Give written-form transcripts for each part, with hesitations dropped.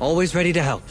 Always ready to help.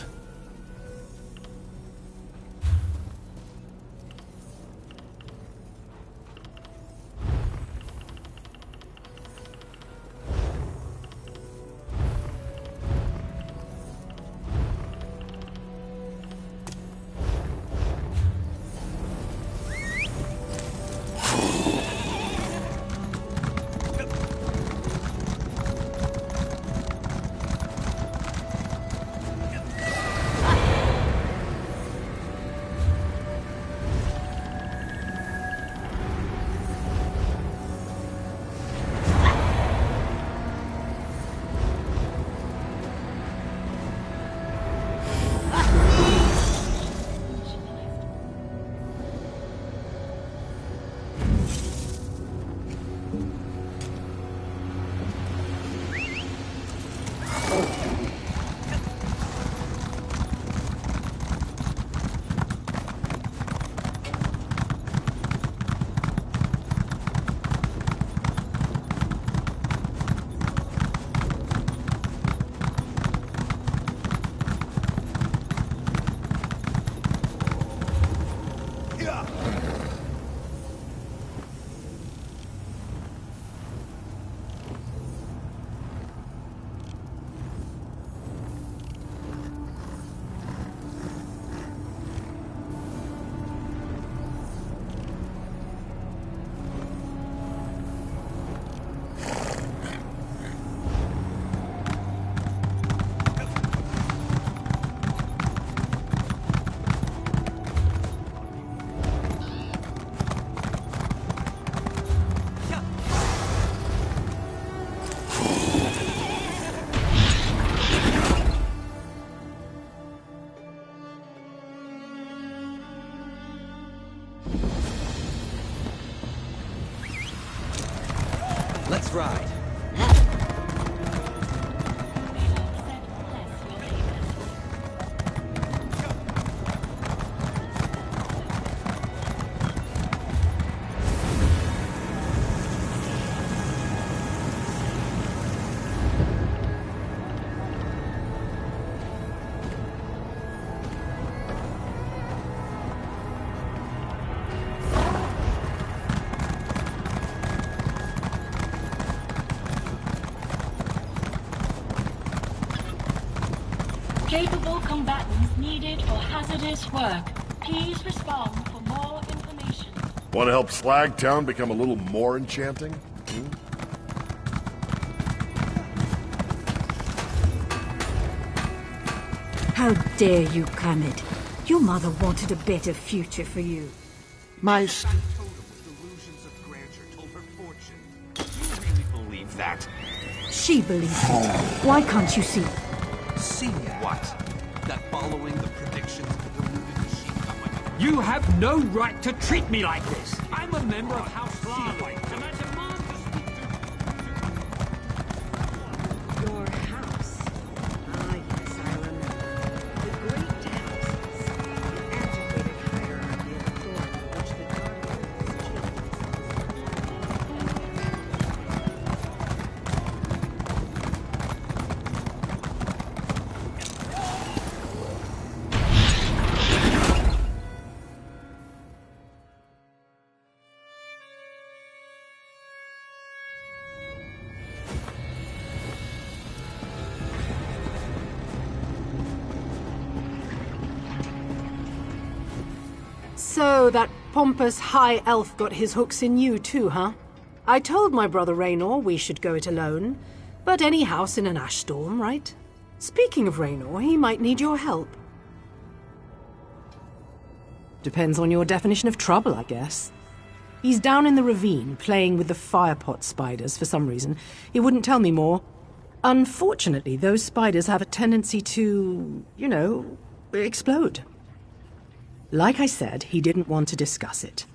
Let's ride. Capable combatants needed for hazardous work. Please respond for more information. Want to help Slagtown become a little more enchanting? How dare you, Kermit? Your mother wanted a better future for you. My totem with delusions of grandeur told her fortune. Do you really believe that? She believes it. Why can't you see? See what? That following the predictions of the deluded machine gun might... You have no right to treat me like this. I'm a member of House Larway, and I demand to speak to... Your house. Ah, yes, I remember. The great houses. The antiquated hierarchy of authority which the Garfields So that pompous high elf got his hooks in you too, huh? I told my brother Raynor we should go it alone, but any house in an ash storm, right? Speaking of Raynor, he might need your help. Depends on your definition of trouble, I guess. He's down in the ravine, playing with the firepot spiders for some reason. He wouldn't tell me more. Unfortunately, those spiders have a tendency to, you know, explode. Like I said, he didn't want to discuss it.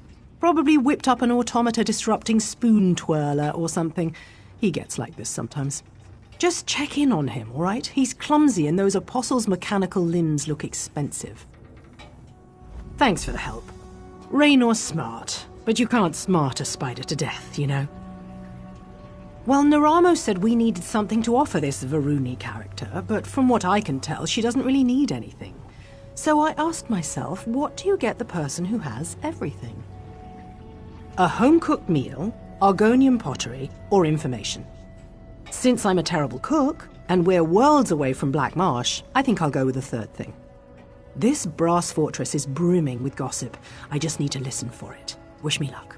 Probably whipped up an automata disrupting spoon twirler or something. He gets like this sometimes. Just check in on him, all right? He's clumsy and those apostles' mechanical limbs look expensive. Thanks for the help. Raynor's smart, but you can't smart a spider to death, you know? Well, Naramo said we needed something to offer this Varuni character, but from what I can tell, she doesn't really need anything. So I asked myself, what do you get the person who has everything? A home-cooked meal, Argonian pottery, or information. Since I'm a terrible cook, and we're worlds away from Black Marsh, I think I'll go with the third thing. This brass fortress is brimming with gossip. I just need to listen for it. Wish me luck.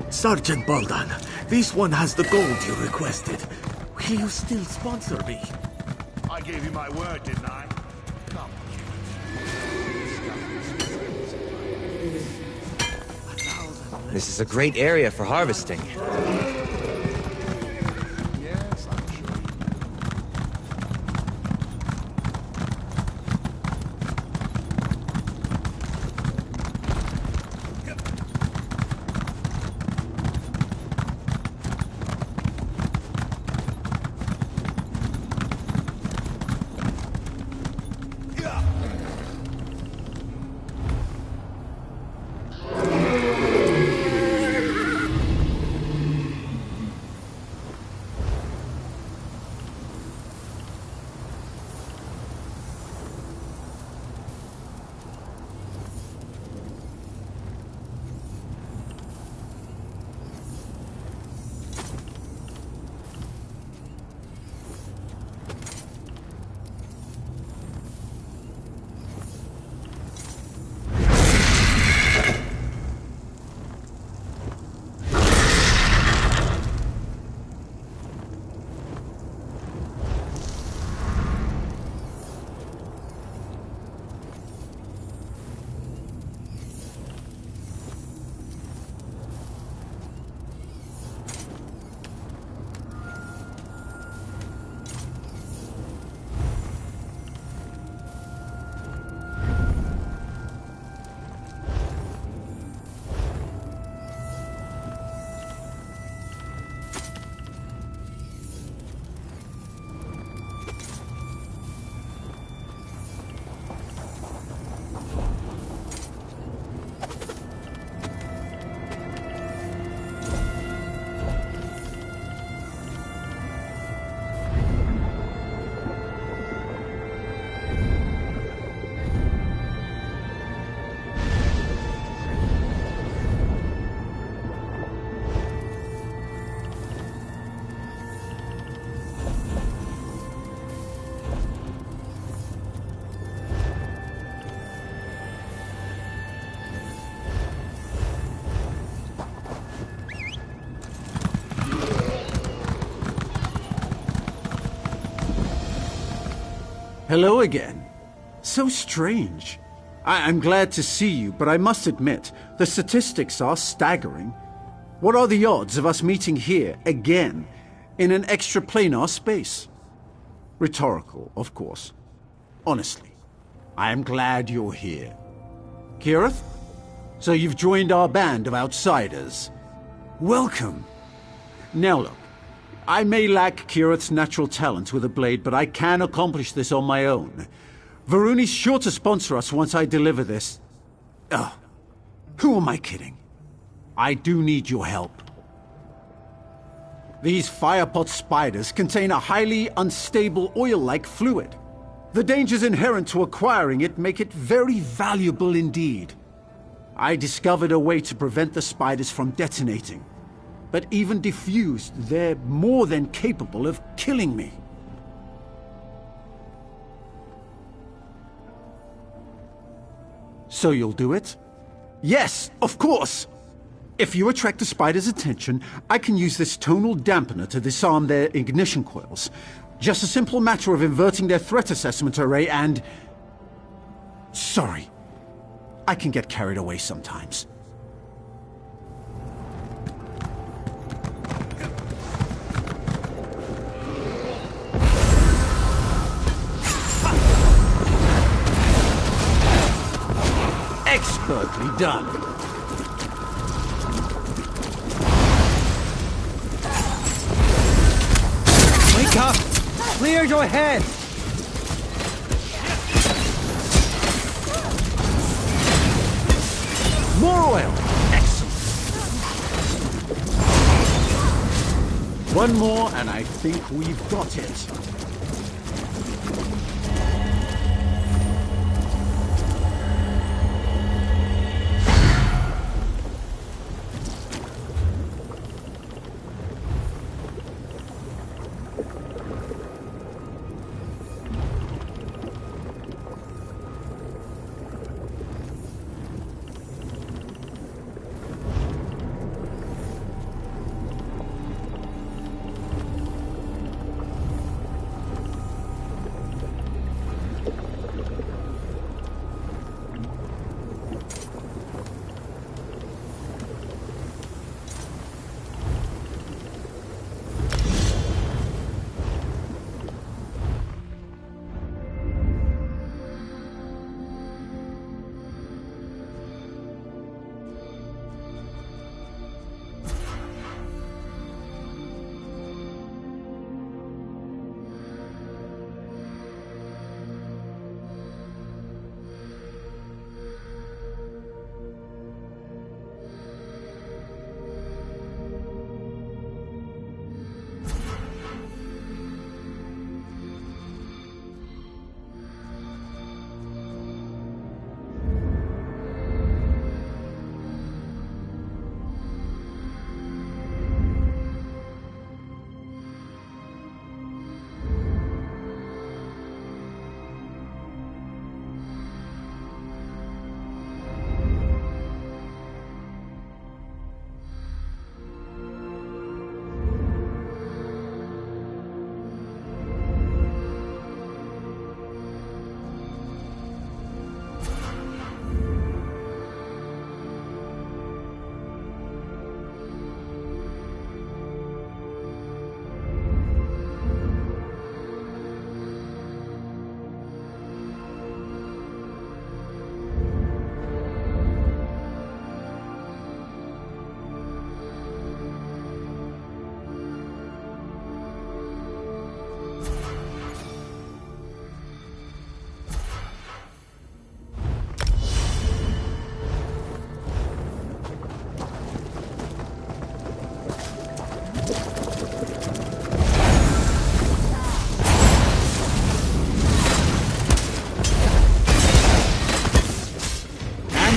Sergeant Baldan, this one has the gold you requested. Will you still sponsor me? I gave you my word, didn't I? Come, This is a great area for harvesting. yes, I'm sure. Hello again. So strange. I'm glad to see you, but I must admit, the statistics are staggering. What are the odds of us meeting here, again, in an extraplanar space? Rhetorical, of course. Honestly, I am glad you're here. Kirith? So you've joined our band of outsiders. Welcome. Now look, I may lack Kirith's natural talent with a blade, but I can accomplish this on my own. Varuni's sure to sponsor us once I deliver this. Who am I kidding? I do need your help. These firepot spiders contain a highly unstable oil-like fluid. The dangers inherent to acquiring it make it very valuable indeed. I discovered a way to prevent the spiders from detonating. But even diffused, they're more than capable of killing me. So you'll do it? Yes, of course! If you attract the spider's attention, I can use this tonal dampener to disarm their ignition coils. Just a simple matter of inverting their threat assessment array and... Sorry. I can get carried away sometimes. Expertly done. Wake up! Clear your head! More oil! Excellent! One more and I think we've got it.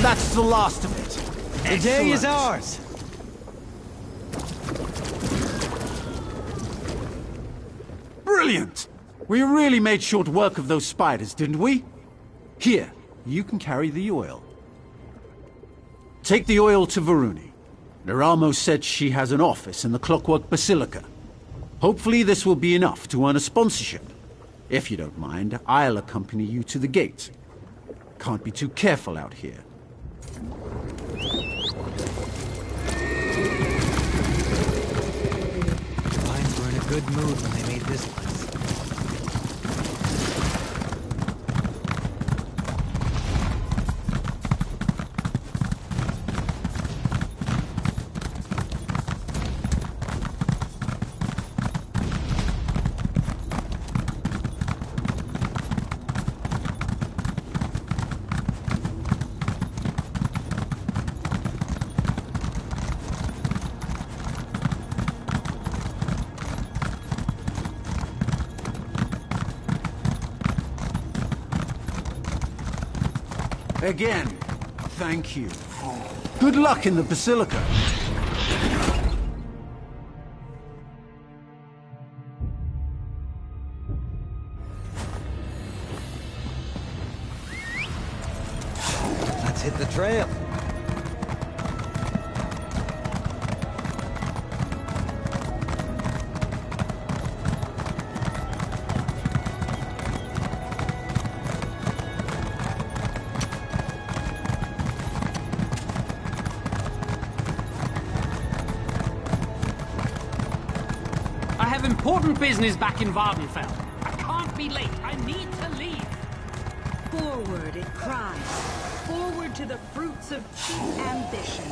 That's the last of it. The day is ours. Brilliant! We really made short work of those spiders, didn't we? Here, you can carry the oil. Take the oil to Varuni. Neramo said she has an office in the Clockwork Basilica. Hopefully this will be enough to earn a sponsorship. If you don't mind, I'll accompany you to the gate. Can't be too careful out here. Vines were in a good mood when they made this place. Again, thank you. Good luck in the Basilica. Let's hit the trail. I have important business back in Vardenfell. I can't be late. I need to leave. Forward, it cries. Forward to the fruits of cheap ambition.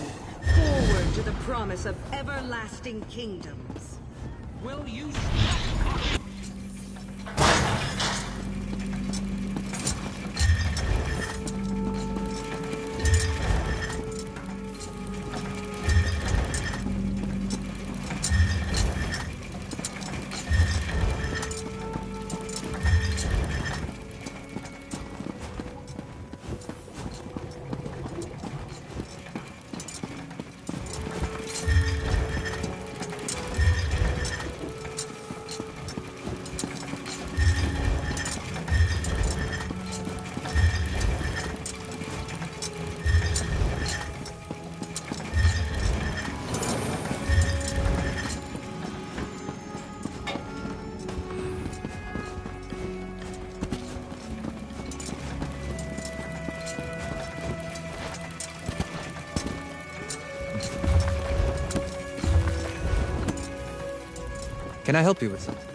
Forward to the promise of everlasting kingdoms. Will you stop? Can I help you with something?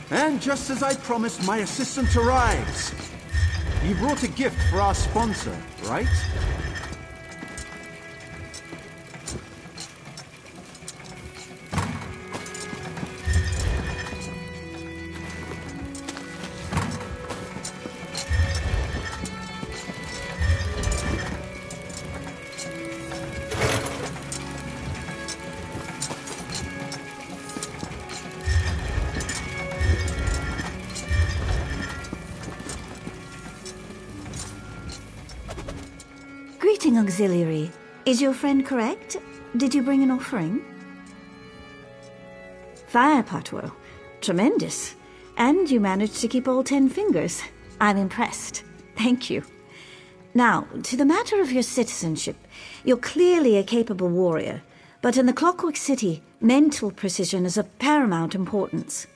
And just as I promised, my assistant arrives. You brought a gift for our sponsor, right? Greeting, Auxiliary. Is your friend correct? Did you bring an offering? Fire Patwo. Tremendous. And you managed to keep all 10 fingers. I'm impressed. Thank you. Now, to the matter of your citizenship. You're clearly a capable warrior, but in the Clockwork City, mental precision is of paramount importance.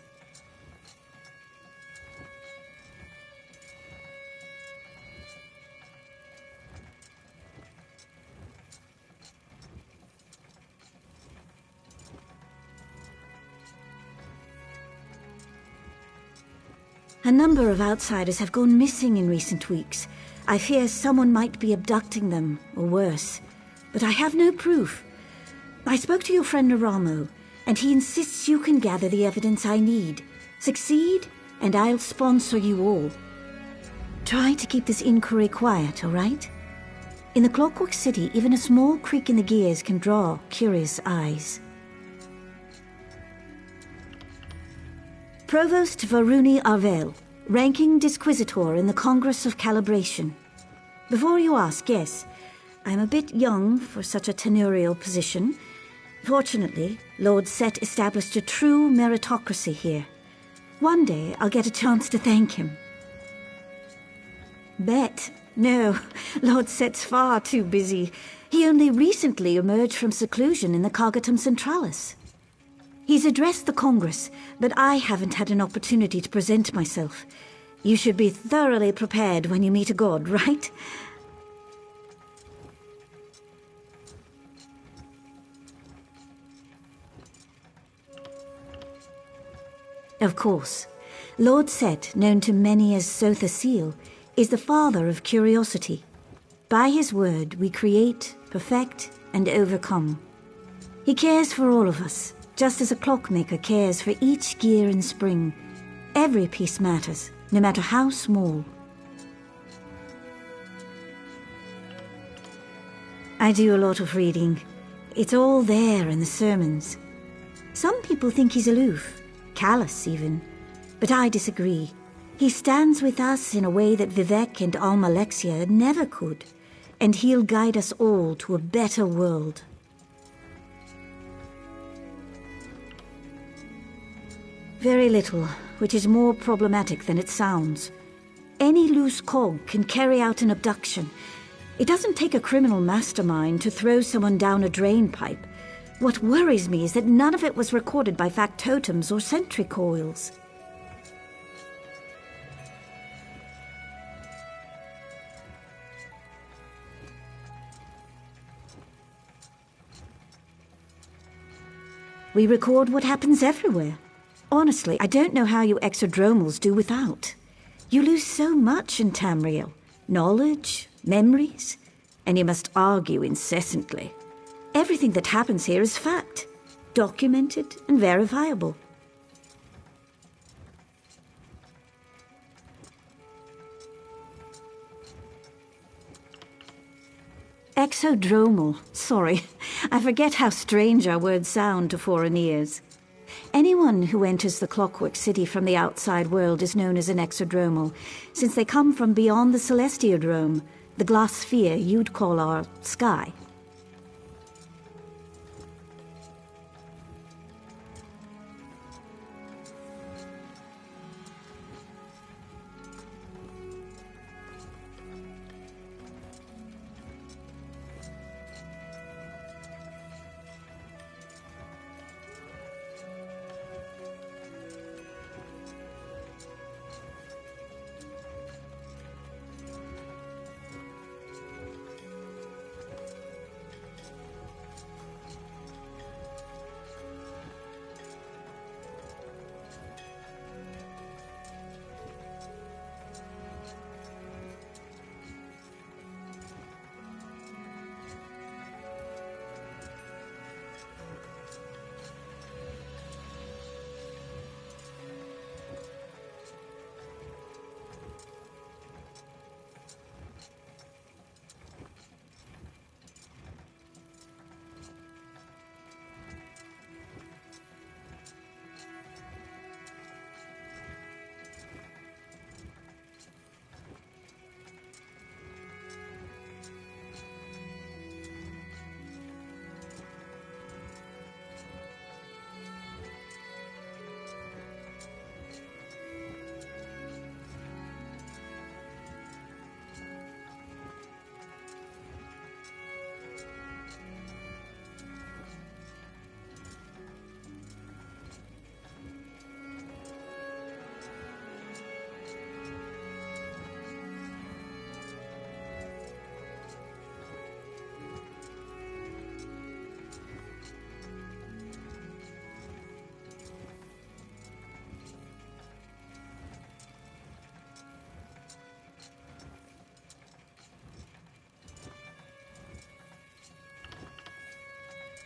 A number of outsiders have gone missing in recent weeks. I fear someone might be abducting them, or worse. But I have no proof. I spoke to your friend Naramo, and he insists you can gather the evidence I need. Succeed, and I'll sponsor you all. Try to keep this inquiry quiet, all right? In the Clockwork City, even a small creak in the gears can draw curious eyes. Provost Varuni Arvel, ranking Disquisitor in the Congress of Calibration. Before you ask, yes, I'm a bit young for such a tenurial position. Fortunately, Lord Set established a true meritocracy here. One day, I'll get a chance to thank him. Bet? No, Lord Set's far too busy. He only recently emerged from seclusion in the Cognitum Centralis. He's addressed the Congress, but I haven't had an opportunity to present myself. You should be thoroughly prepared when you meet a god, right? Of course. Lord Set, known to many as Sotha Seal, is the father of curiosity. By his word, we create, perfect, and overcome. He cares for all of us, just as a clockmaker cares for each gear in spring. Every piece matters, no matter how small. I do a lot of reading. It's all there in the sermons. Some people think he's aloof, callous even, but I disagree. He stands with us in a way that Vivek and Almalexia never could, and he'll guide us all to a better world. Very little, which is more problematic than it sounds. Any loose cog can carry out an abduction. It doesn't take a criminal mastermind to throw someone down a drain pipe. What worries me is that none of it was recorded by factotums or sentry coils. We record what happens everywhere. Honestly, I don't know how you exodromals do without. You lose so much in Tamriel. Knowledge, memories, and you must argue incessantly. Everything that happens here is fact, documented and verifiable. Exodromal. Sorry, I forget how strange our words sound to foreign ears. Anyone who enters the Clockwork City from the outside world is known as an exodromal, since they come from beyond the Celestiodrome, the glass sphere you'd call our sky.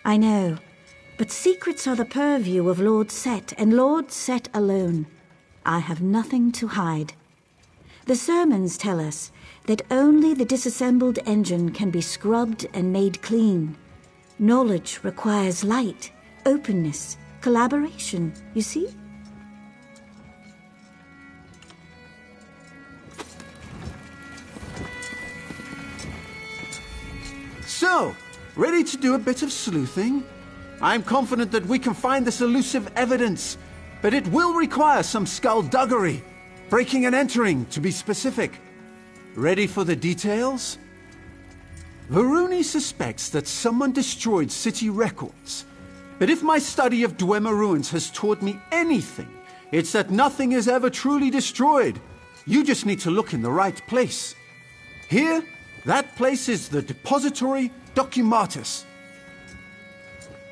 I know, but secrets are the purview of Lord Set, and Lord Set alone. I have nothing to hide. The sermons tell us that only the disassembled engine can be scrubbed and made clean. Knowledge requires light, openness, collaboration, you see? So, ready to do a bit of sleuthing? I'm confident that we can find this elusive evidence, but it will require some skullduggery. Breaking and entering, to be specific. Ready for the details? Varuni suspects that someone destroyed city records. But if my study of Dwemer ruins has taught me anything, it's that nothing is ever truly destroyed. You just need to look in the right place. Here, that place is the Depository Documatus.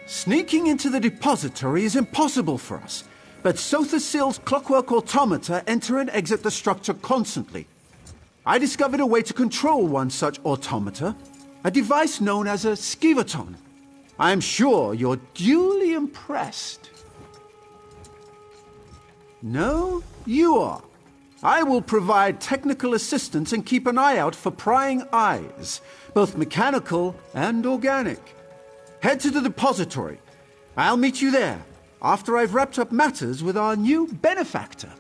Sneaking into the depository is impossible for us, but Sothasil's clockwork automata enter and exit the structure constantly. I discovered a way to control one such automata, a device known as a skivaton. I'm sure you're duly impressed. No, you are. I will provide technical assistance and keep an eye out for prying eyes, both mechanical and organic. Head to the depository. I'll meet you there, after I've wrapped up matters with our new benefactor.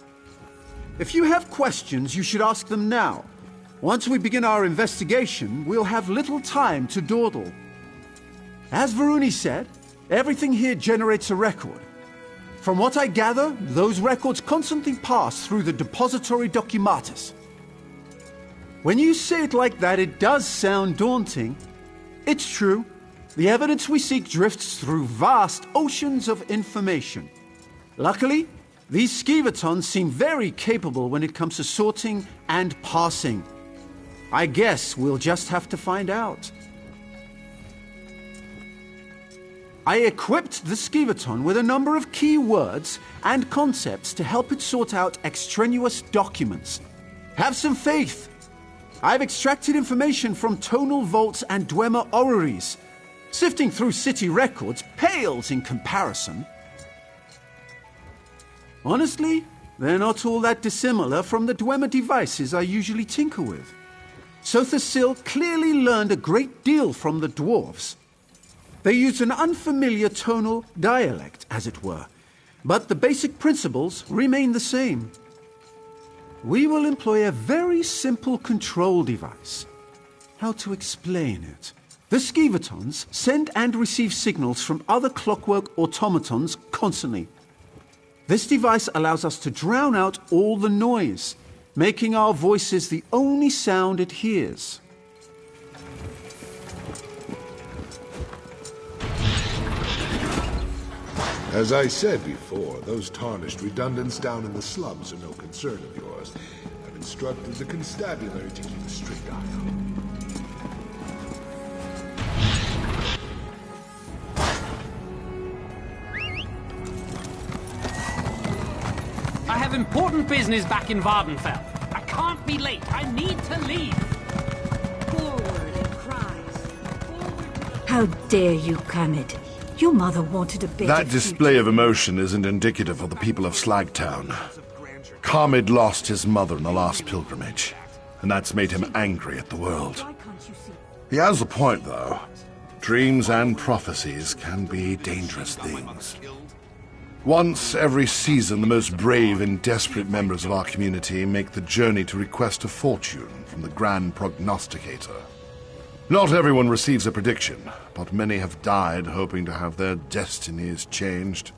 If you have questions, you should ask them now. Once we begin our investigation, we'll have little time to dawdle. As Varuni said, everything here generates a record. From what I gather, those records constantly pass through the Depository Documatus. When you say it like that, it does sound daunting. It's true. The evidence we seek drifts through vast oceans of information. Luckily, these skivatons seem very capable when it comes to sorting and parsing. I guess we'll just have to find out. I equipped the skivaton with a number of key words and concepts to help it sort out extraneous documents. Have some faith. I've extracted information from tonal vaults and Dwemer orreries. Sifting through city records pales in comparison. Honestly, they're not all that dissimilar from the Dwemer devices I usually tinker with. Sothasil clearly learned a great deal from the dwarves. They use an unfamiliar tonal dialect, as it were, but the basic principles remain the same. We will employ a very simple control device. How to explain it? The skivatons send and receive signals from other clockwork automatons constantly. This device allows us to drown out all the noise, making our voices the only sound it hears. As I said before, those tarnished redundants down in the slums are no concern of yours. I've instructed the constabulary to keep a strict eye on them. I have important business back in Vardenfell. I can't be late. I need to leave. Forward and cries. Forward to the... How dare you, Kamid? Your mother wanted a bit That of display of emotion isn't indicative of the people of Slagtown. Kamid lost his mother in the last pilgrimage, and that's made him angry at the world. Why can't you see? He has a point, though. Dreams and prophecies can be dangerous things. Once every season, the most brave and desperate members of our community make the journey to request a fortune from the Grand Prognosticator. Not everyone receives a prediction, but many have died hoping to have their destinies changed.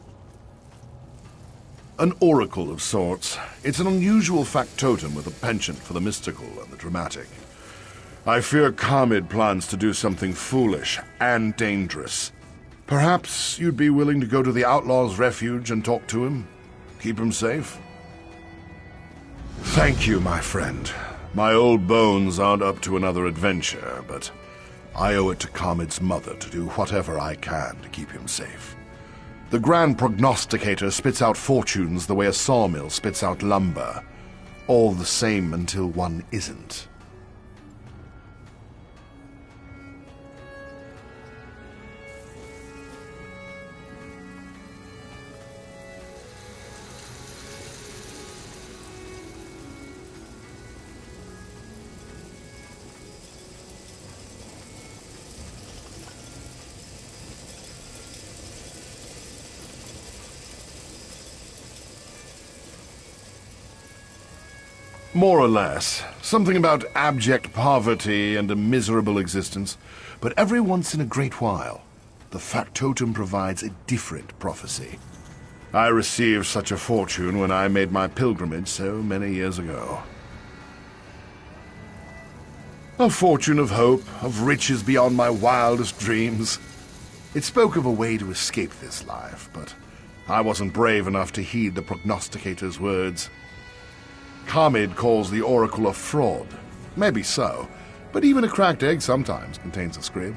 An oracle of sorts. It's an unusual factotum with a penchant for the mystical and the dramatic. I fear Kamid plans to do something foolish and dangerous. Perhaps you'd be willing to go to the Outlaw's Refuge and talk to him? Keep him safe? Thank you, my friend. My old bones aren't up to another adventure, but I owe it to Kamid's mother to do whatever I can to keep him safe. The Grand Prognosticator spits out fortunes the way a sawmill spits out lumber. All the same until one isn't. More or less. Something about abject poverty and a miserable existence. But every once in a great while, the factotum provides a different prophecy. I received such a fortune when I made my pilgrimage so many years ago. A fortune of hope, of riches beyond my wildest dreams. It spoke of a way to escape this life, but I wasn't brave enough to heed the prognosticator's words. Hamid calls the oracle a fraud. Maybe so, but even a cracked egg sometimes contains a scrib.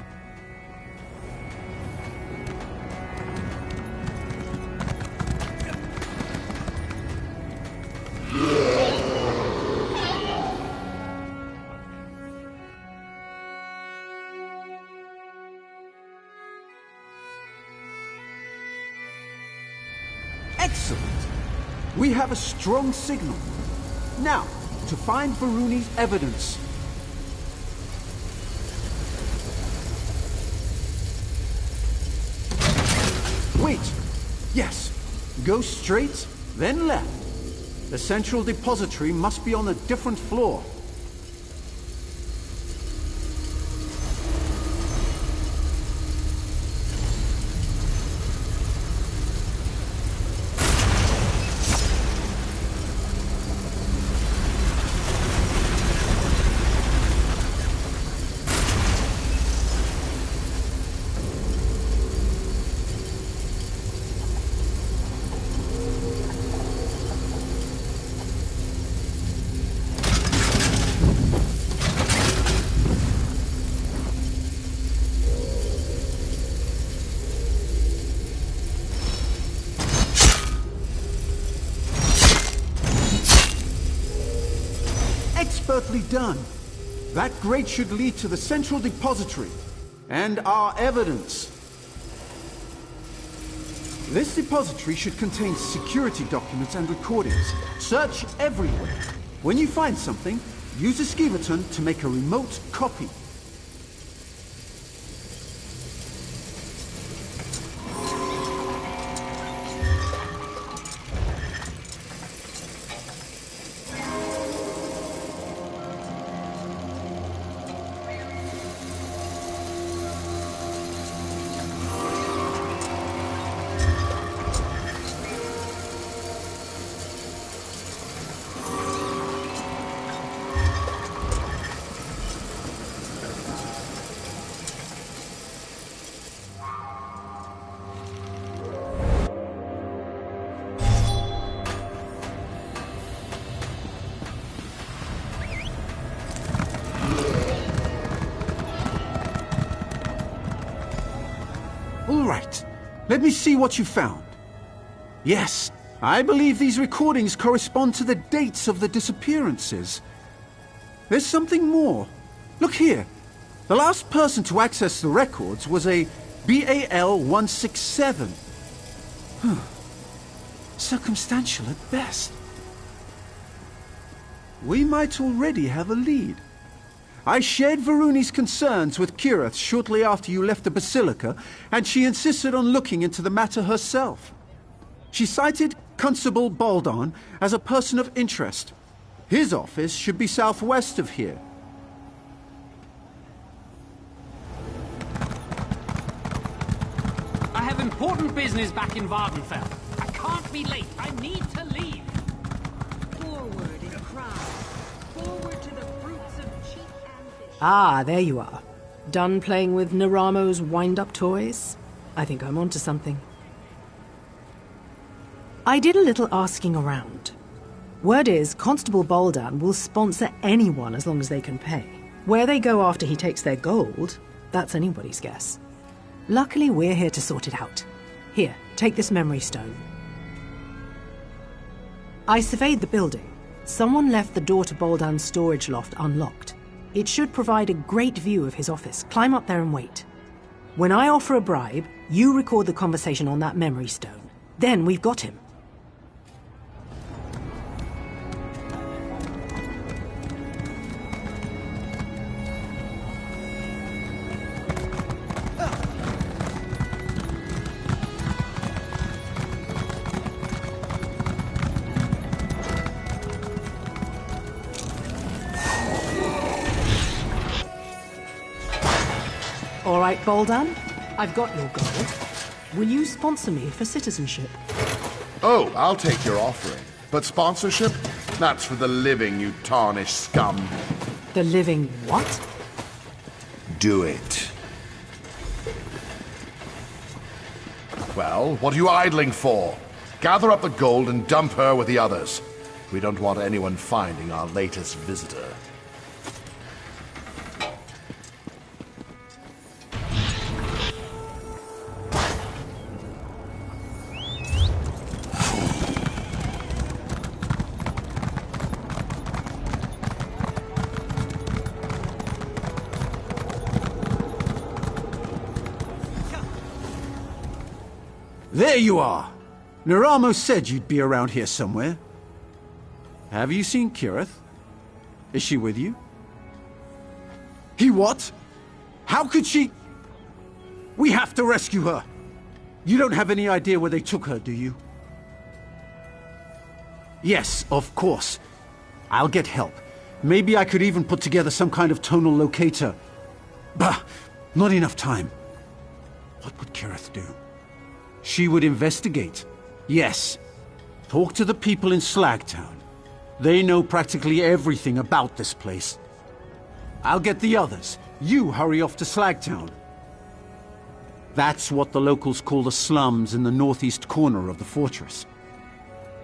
Excellent! We have a strong signal. Now, to find Varuni's evidence. Wait! Yes. Go straight, then left. The central depository must be on a different floor. Expertly done. That grate should lead to the central depository and our evidence. This depository should contain security documents and recordings. Search everywhere. When you find something, use a schematon to make a remote copy. All right. Let me see what you found. Yes, I believe these recordings correspond to the dates of the disappearances. There's something more. Look here. The last person to access the records was a BAL-167. Circumstantial at best. We might already have a lead. I shared Varuni's concerns with Kirith shortly after you left the Basilica, and she insisted on looking into the matter herself. She cited Constable Baldon as a person of interest. His office should be southwest of here. I have important business back in Vardenfell. I can't be late. I need to leave. Forward and cry. Forward to the fruits of cheap ambition. Ah, there you are. Done playing with Naramo's wind-up toys? I think I'm onto something. I did a little asking around. Word is Constable Baldan will sponsor anyone as long as they can pay. Where they go after he takes their gold, that's anybody's guess. Luckily, we're here to sort it out. Here, take this memory stone. I surveyed the building. Someone left the door to Baldan's storage loft unlocked. It should provide a great view of his office. Climb up there and wait. When I offer a bribe, you record the conversation on that memory stone. Then we've got him. right, Boldan? I've got your gold. Will you sponsor me for citizenship? Oh, I'll take your offering. But sponsorship? That's for the living, you tarnished scum. The living what? Do it. Well, what are you idling for? Gather up the gold and dump her with the others. We don't want anyone finding our latest visitor. There you are! Naramo said you'd be around here somewhere. Have you seen Kirith? Is she with you? He what? How could she? We have to rescue her! You don't have any idea where they took her, do you? Yes, of course. I'll get help. Maybe I could even put together some kind of tonal locator. Bah! Not enough time. What would Kirith do? She would investigate. Yes. Talk to the people in Slagtown. They know practically everything about this place. I'll get the others. You hurry off to Slagtown. That's what the locals call the slums in the northeast corner of the fortress.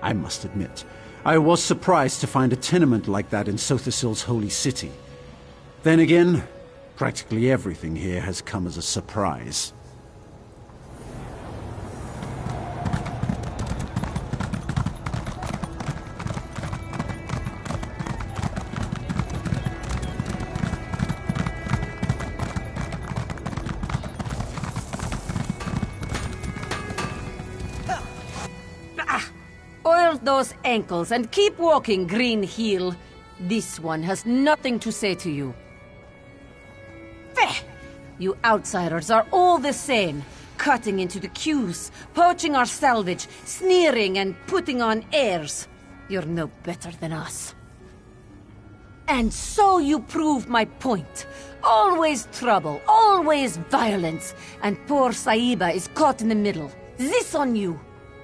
I must admit, I was surprised to find a tenement like that in Sothisil's holy city. Then again, practically everything here has come as a surprise. Oil those ankles and keep walking, Green Heel. This one has nothing to say to you. Feh! You outsiders are all the same. Cutting into the queues, poaching our salvage, sneering and putting on airs. You're no better than us. And so you prove my point. Always trouble, always violence, and poor Saiba is caught in the middle. This on you.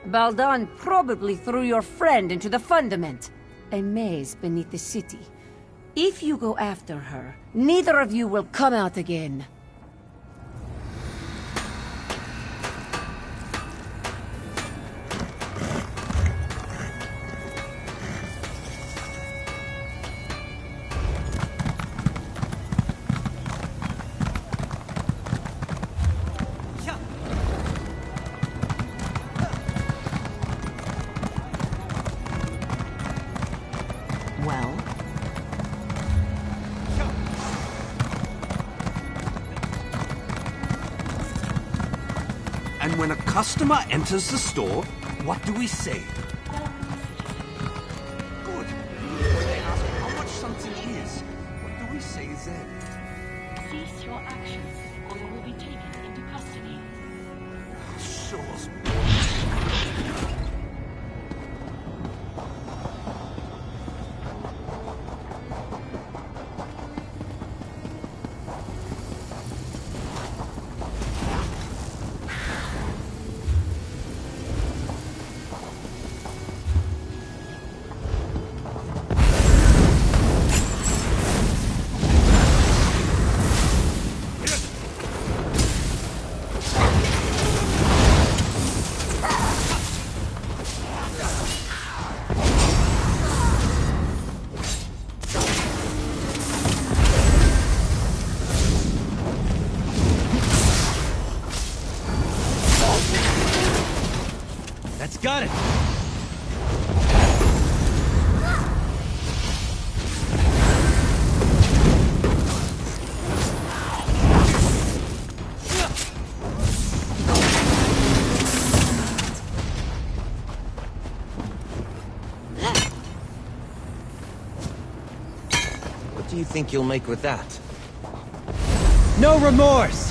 Baldan probably threw your friend into the fundament, a maze beneath the city. If you go after her, neither of you will come out again. Well? And when a customer enters the store, what do we say? Good. When they ask how much something is, what do we say then? Cease your actions, or you will be taken into custody. Show us. That's got it. What do you think you'll make with that? No remorse!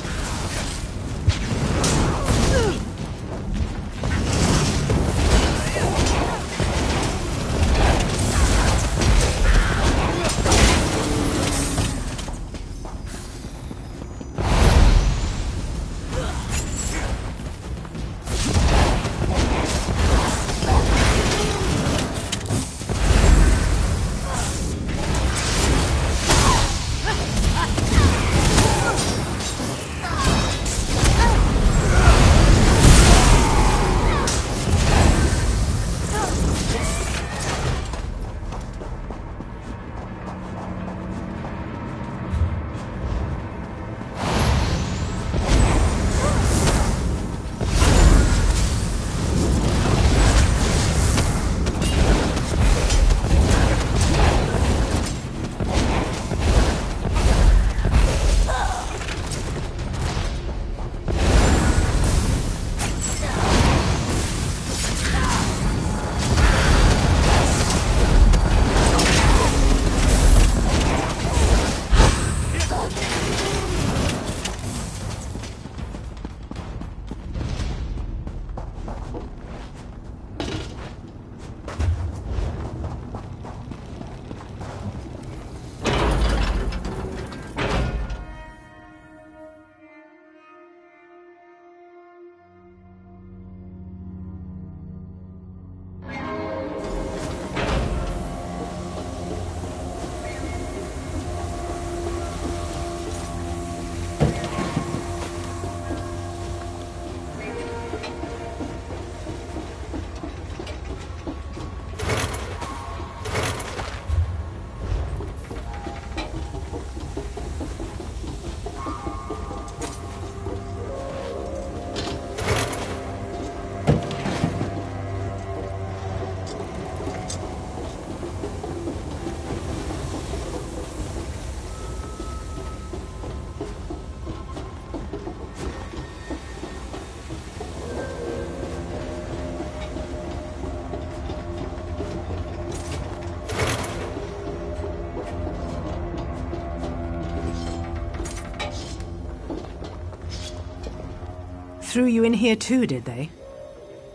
threw you in here too, did they?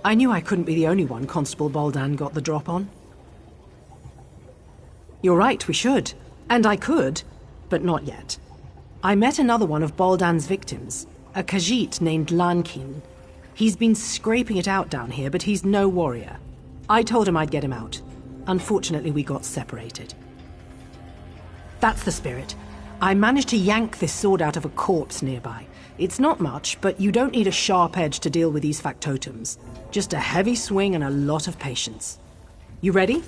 I knew I couldn't be the only one Constable Boldan got the drop on. You're right, we should. And I could, but not yet. I met another one of Boldan's victims, a Khajiit named Lankin. He's been scraping it out down here, but he's no warrior. I told him I'd get him out. Unfortunately, we got separated. That's the spirit. I managed to yank this sword out of a corpse nearby. It's not much, but you don't need a sharp edge to deal with these factotums. Just a heavy swing and a lot of patience. You ready?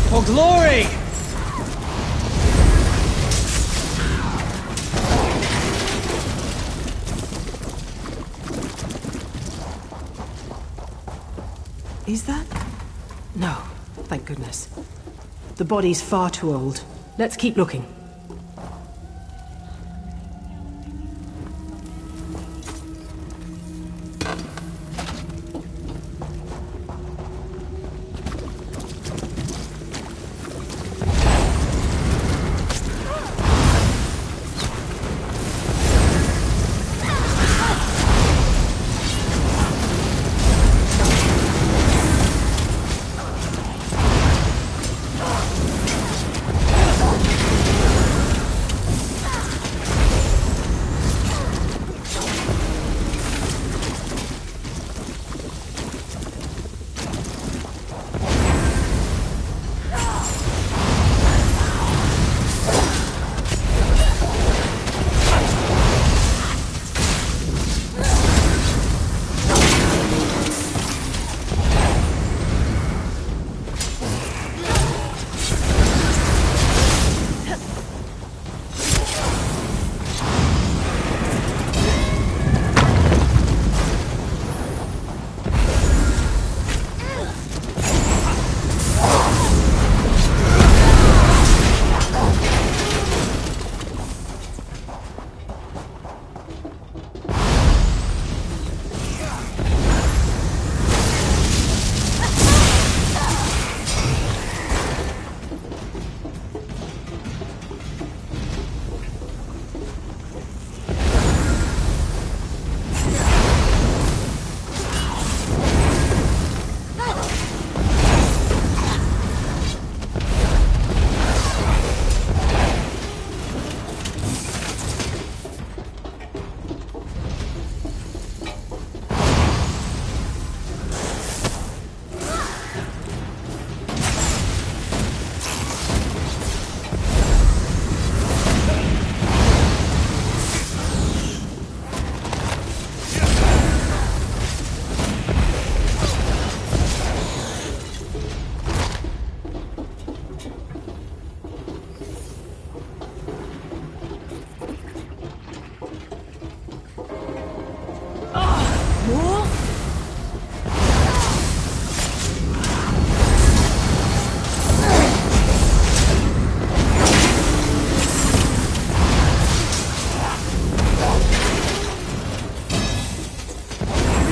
For glory! Is that? No, thank goodness. The body's far too old. Let's keep looking.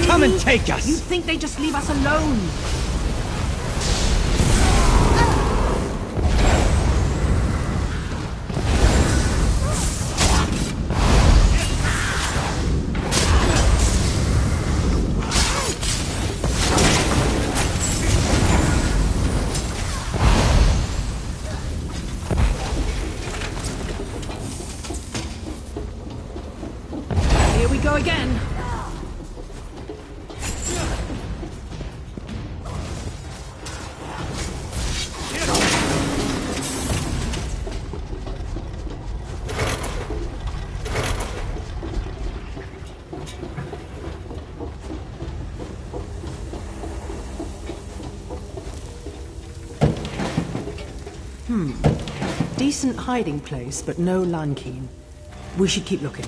Come and take us! You think they just leave us alone? Here we go again. Decent hiding place, but no Lankeen. We should keep looking.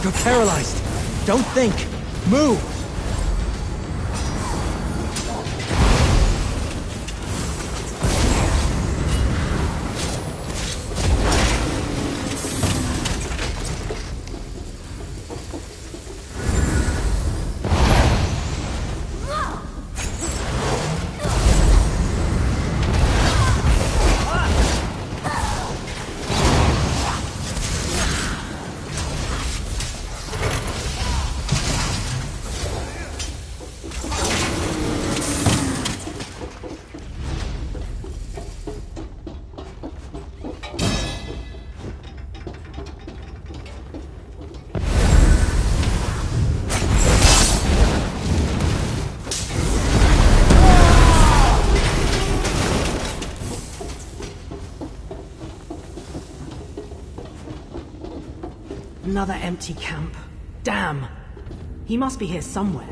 You're paralyzed. Don't think. Move! Another empty camp. Damn. He must be here somewhere.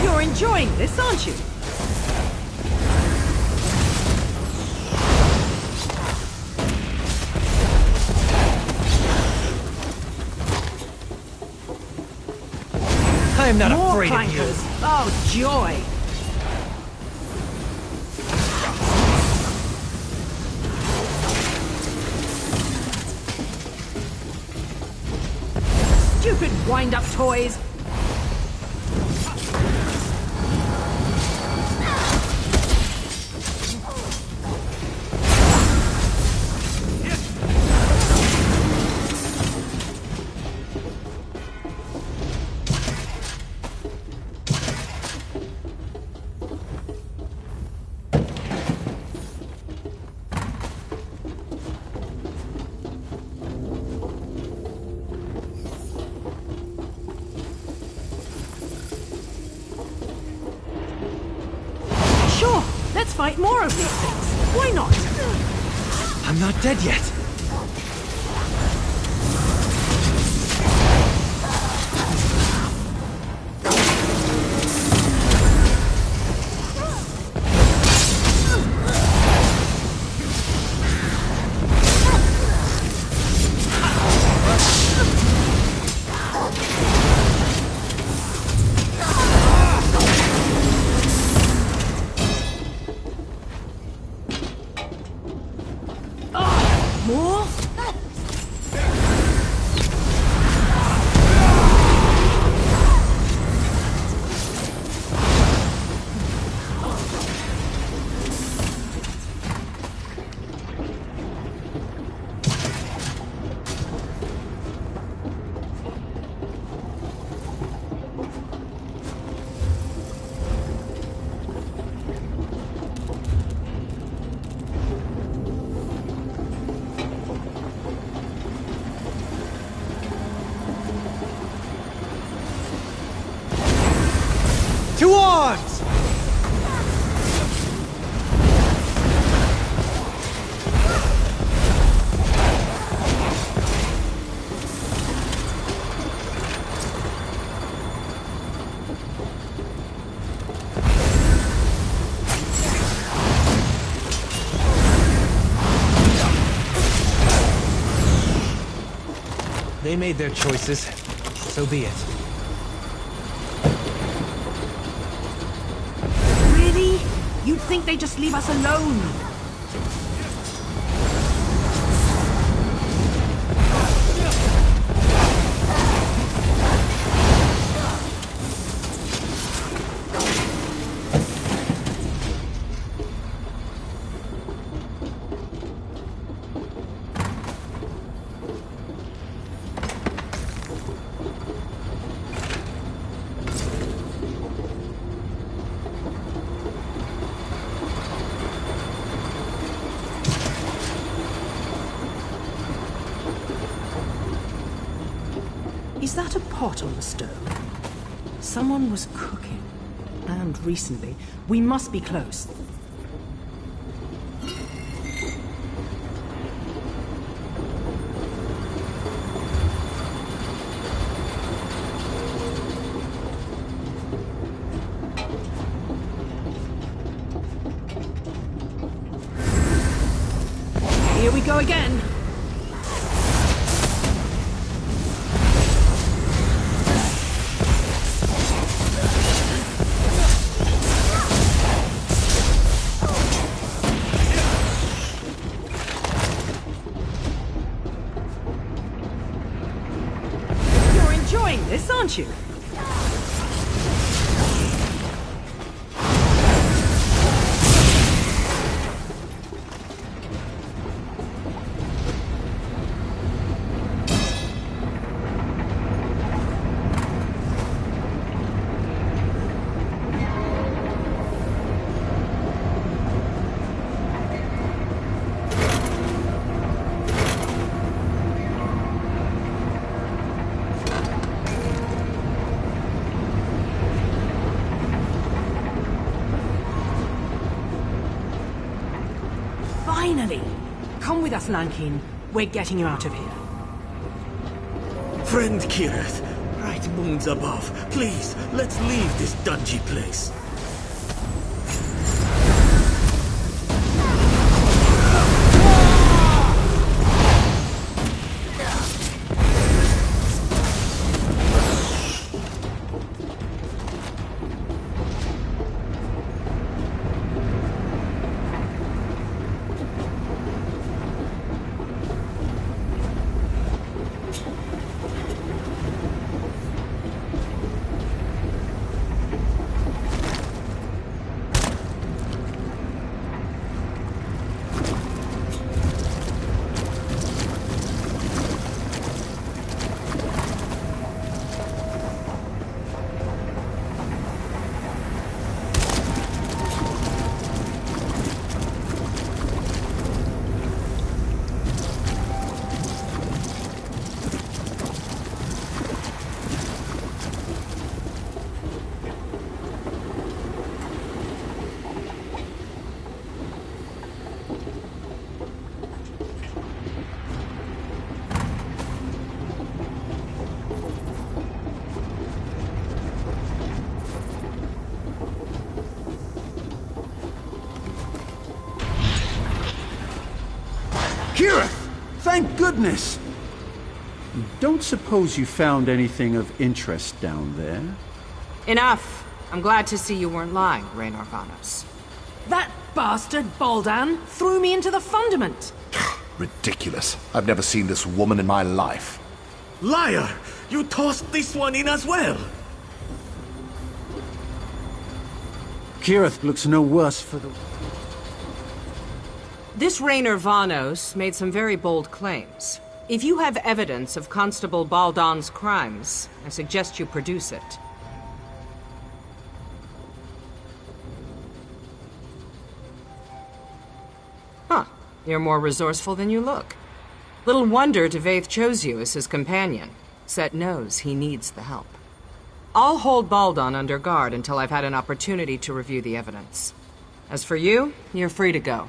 You're enjoying this, aren't you? I am not More afraid clankers. of you. Oh, joy. Stupid wind-up toys. Sure, let's fight more of these things. Why not? I'm not dead yet. More? To arms! They made their choices. So be it. Really? You'd think they'd just leave us alone. hot on the stove. Someone was cooking. And recently. We must be close. Here we go again. You're enjoying this, aren't you? Finally! Come with us, Lankin. We're getting you out of here. Friend Kirith, bright moons above, please, let's leave this dungy place. Kirith! Thank goodness! Don't suppose you found anything of interest down there? Enough. I'm glad to see you weren't lying, Raynor Vanos. That bastard, Baldan, threw me into the fundament. Ridiculous. I've never seen this woman in my life. Liar! You tossed this one in as well! Kirith looks no worse for the... This Raynor Vanos made some very bold claims. If you have evidence of Constable Baldan's crimes, I suggest you produce it. Huh. You're more resourceful than you look. Little wonder Devaith chose you as his companion. Set knows he needs the help. I'll hold Baldan under guard until I've had an opportunity to review the evidence. As for you, you're free to go.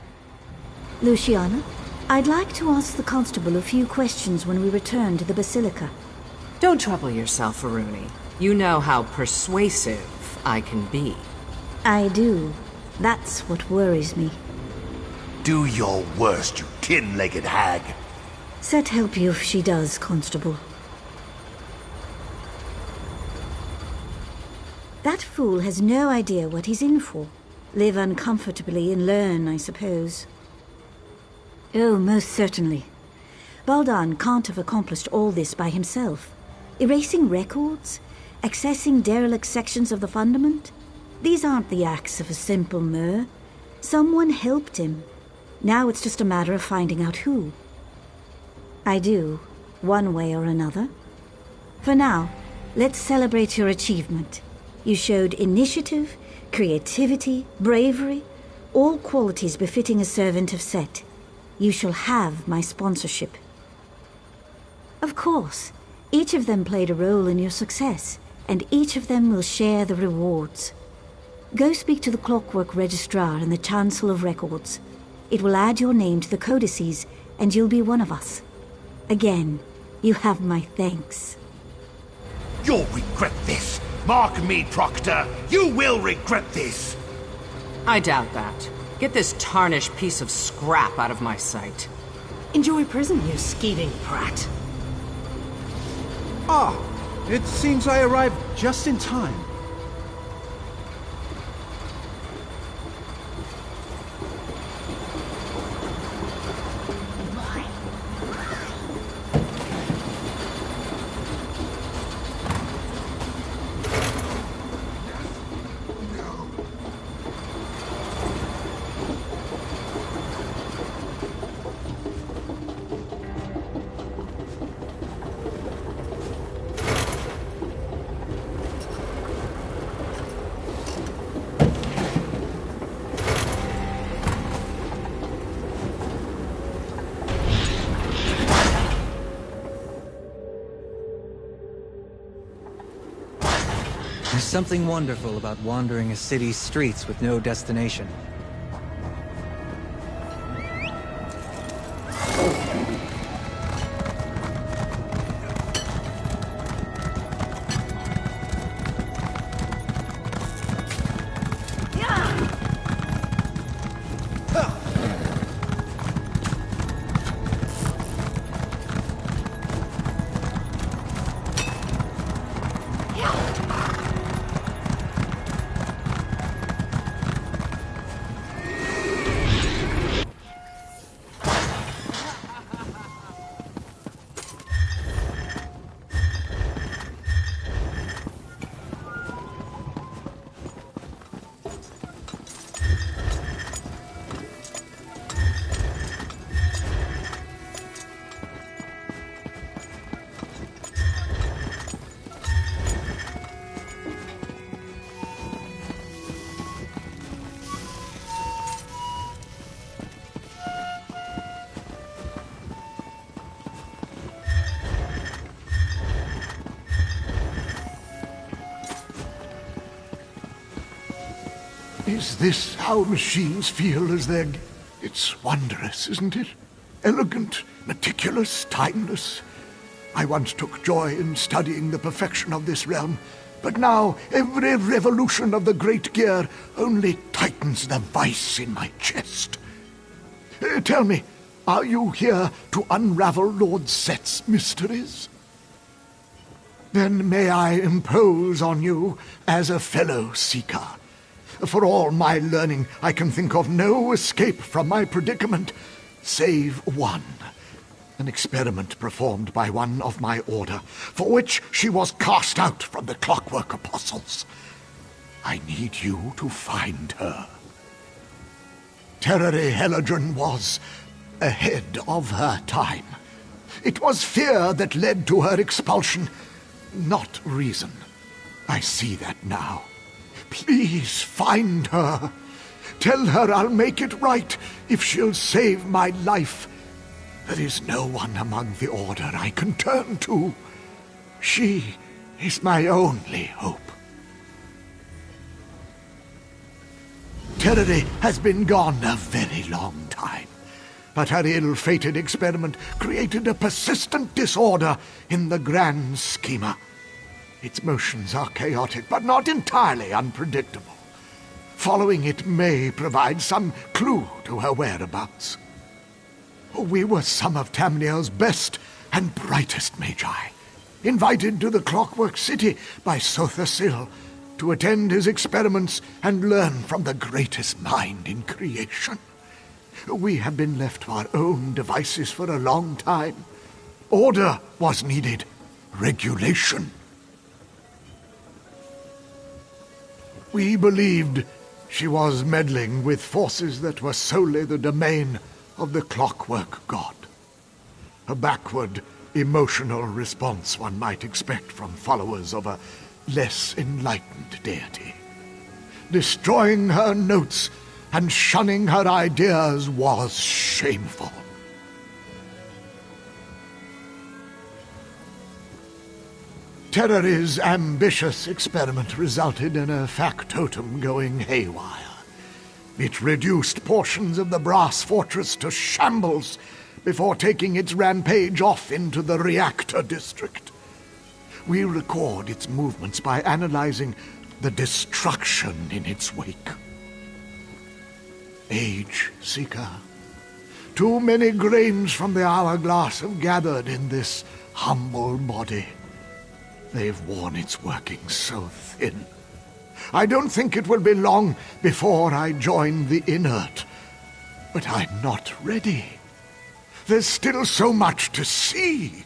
Luciana, I'd like to ask the constable a few questions when we return to the Basilica. Don't trouble yourself, Aruni. You know how persuasive I can be. I do. That's what worries me. Do your worst, you tin-legged hag. Set help you if she does, Constable. That fool has no idea what he's in for. Live uncomfortably and learn, I suppose. Oh, most certainly. Baldan can't have accomplished all this by himself. Erasing records, accessing derelict sections of the fundament. These aren't the acts of a simple Mer. Someone helped him. Now it's just a matter of finding out who. I do, one way or another. For now, let's celebrate your achievement. You showed initiative, creativity, bravery, all qualities befitting a servant of Set. You shall have my sponsorship. Of course, Each of them played a role in your success, and each of them will share the rewards. Go speak to the Clockwork Registrar and the Chancellor of Records. It will add your name to the codices, and you'll be one of us. Again, you have my thanks. You'll regret this! Mark me, Proctor! You will regret this! I doubt that. Get this tarnished piece of scrap out of my sight. Enjoy prison, you scheming brat. Ah, it seems I arrived just in time. There's something wonderful about wandering a city's streets with no destination. Is this how machines feel as they're... It's wondrous, isn't it? Elegant, meticulous, timeless. I once took joy in studying the perfection of this realm, but now every revolution of the great gear only tightens the vice in my chest. Tell me, are you here to unravel Lord Set's mysteries? Then may I impose on you as a fellow seeker. For all my learning, I can think of no escape from my predicament, save one. An experiment performed by one of my order, for which she was cast out from the Clockwork Apostles. I need you to find her. Terere Helladrin was ahead of her time. It was fear that led to her expulsion, not reason. I see that now. Please find her. Tell her I'll make it right if she'll save my life. There is no one among the Order I can turn to. She is my only hope. Terere has been gone a very long time, but her ill-fated experiment created a persistent disorder in the grand schema. Its motions are chaotic, but not entirely unpredictable. Following it may provide some clue to her whereabouts. We were some of Tamriel's best and brightest magi, invited to the Clockwork City by Sothasil to attend his experiments and learn from the greatest mind in creation. We have been left to our own devices for a long time. Order was needed, regulation. We believed she was meddling with forces that were solely the domain of the Clockwork God. A backward, emotional response one might expect from followers of a less enlightened deity. Destroying her notes and shunning her ideas was shameful. Terrory's ambitious experiment resulted in a factotum going haywire. It reduced portions of the brass fortress to shambles before taking its rampage off into the reactor district. We record its movements by analyzing the destruction in its wake. Age, Seeker. Too many grains from the hourglass have gathered in this humble body. They've worn its workings so thin. I don't think it will be long before I join the inert. But I'm not ready. There's still so much to see.